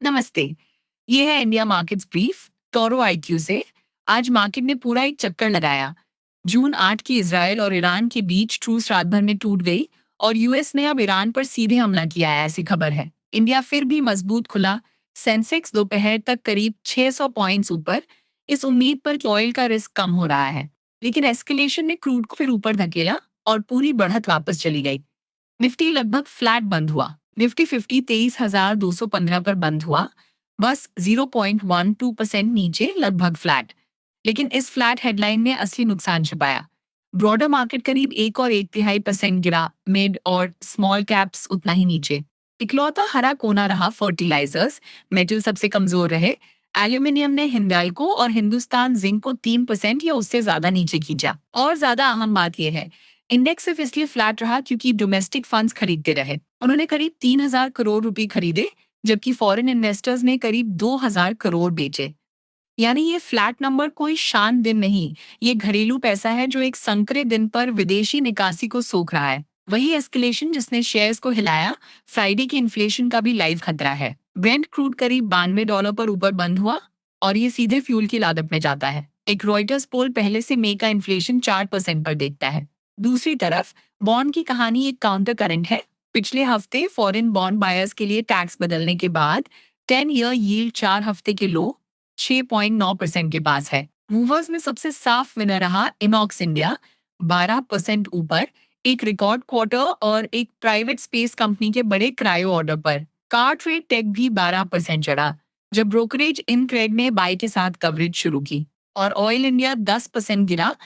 नमस्ते। ये है India markets brief Toro IQ से। आज मार्केट ने पूरा एक चक्कर लगाया। जून 8 की इजराइल और ईरान के बीच ट्रूस रात भर में टूट गई और यूएस ने अब ईरान पर सीधे हमला किया है, ऐसी खबर है। इंडिया फिर भी मजबूत खुला। सेंसेक्स दोपहर तक करीब 600 पॉइंट्स ऊपर, इस उम्मीद पर कि ऑयल का रिस्क कम हो रहा है। लेकिन एस्केलेशन ने क्रूड को फिर ऊपर धकेला और पूरी बढ़त वापस चली गई। निफ्टी लगभग फ्लैट बंद हुआ। निफ्टी 50 23,215 पर बंद हुआ, बस 0.12% नीचे, लगभग फ्लैट। लेकिन इस फ्लैट हेडलाइन ने असली नुकसान छिपाया। ब्रॉडर मार्केट करीब 1 और 1/3% गिरा, मिड और स्मॉल कैप्स उतना ही नीचे। इकलौता हरा कोना रहा फर्टिलाइजर्स, मेटल सबसे कमजोर रहे। एल्यूमिनियम ने हिंडाल्को और हिंदुस्तान जिंक को 3% या उससे ज्यादा नीचे खींचा। और ज्यादा अहम बात यह है, इंडेक्स सिर्फ इसलिए फ्लैट रहा क्योंकि डोमेस्टिक फंड्स खरीदते रहे। उन्होंने करीब 3,000 करोड़ रुपए खरीदे, जबकि फॉरेन इन्वेस्टर्स ने करीब 2,000 करोड़ बेचे। यानी ये फ्लैट नंबर कोई शान दिन नहीं, ये घरेलू पैसा है जो एक संकरे दिन पर विदेशी निकासी को सोख रहा है। वही एस्केलेशन जिसने शेयर्स को हिलाया, फ्राइडे की इन्फ्लेशन का भी लाइव खतरा है। ब्रेंट क्रूड करीब $92 पर ऊपर बंद हुआ और ये सीधे फ्यूल की लागत में जाता है। एक रॉयटर्स पोल पहले से मई का इन्फ्लेशन 4% पर देखता है। दूसरी तरफ बॉन्ड की कहानी एक काउंटर करंट है। पिछले हफ्ते फॉरेन बॉन्ड बायर्स के लिए टैक्स बदलने के बाद 10 ईयर यील्ड 4 हफ्ते के लो 6.9% के पास है। मूवर्स में सबसे साफ विनर रहा इनॉक्स इंडिया, 12% ऊपर, एक रिकॉर्ड क्वार्टर और एक प्राइवेट स्पेस कंपनी के बड़े क्रायो ऑर्डर पर। कार ट्रेड टेक भी 12% चढ़ा, जब ब्रोकरेज इनक्रेड ने बाई के साथ कवरेज शुरू की। और ऑयल इंडिया 10% गिरा,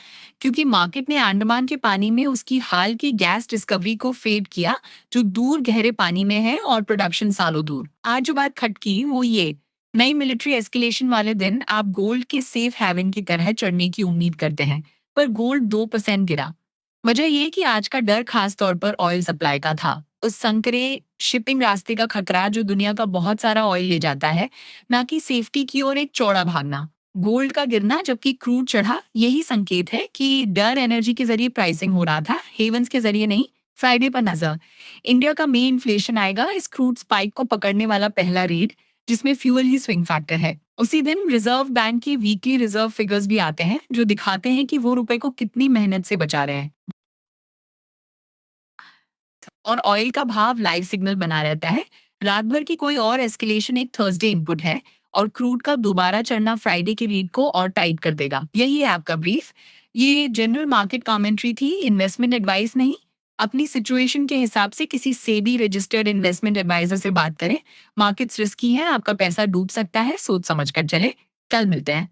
क्योंकि मार्केट ने अंडमान के पानी में उसकी हाल की गैस डिस्कवरी को फेड किया, जो दूर गहरे पानी में है और प्रोडक्शन सालों दूर। आज जो बात खटकी वो ये, नई मिलिट्री एस्केलेशन वाले दिन आप गोल्ड के सेफ हेवन की तरह चढ़ने की उम्मीद करते हैं, पर गोल्ड 2% गिरा। वजह यह कि आज का डर खास तौर पर ऑयल सप्लाई का था, उस संकरे शिपिंग रास्ते का खतरा जो दुनिया का बहुत सारा ऑयल ले जाता है, ना कि सेफ्टी की ओर एक चौड़ा भागना। गोल्ड का गिरना जबकि क्रूड चढ़ा, यही संकेत है कि डर एनर्जी के जरिए प्राइसिंग हो रहा था, हेवंस के जरिए नहीं। फ्राइडे पर नजर, इंडिया का मेन इन्फ्लेशन आएगा, इस क्रूड स्पाइक को पकड़ने वाला पहला रीड, जिसमें फ्यूल ही स्विंग फैक्टर है। उसी दिन रिजर्व बैंक की वीकली रिजर्व फिगर्स भी आते हैं, जो दिखाते हैं कि वो रुपए को कितनी मेहनत से बचा रहे हैं। और ऑयल का भाव लाइव सिग्नल बना रहता है। रात भर की कोई और एस्केलेशन एक थर्सडे इनपुट है, और क्रूड का दोबारा चढ़ना फ्राइडे की रीड को और टाइट कर देगा। यही है आपका ब्रीफ। ये जनरल मार्केट कमेंट्री थी, इन्वेस्टमेंट एडवाइस नहीं। अपनी सिचुएशन के हिसाब से किसी सेबी रजिस्टर्ड इन्वेस्टमेंट एडवाइजर से बात करें। मार्केट्स रिस्की हैं, आपका पैसा डूब सकता है, सोच समझ कर चले। कल मिलते हैं।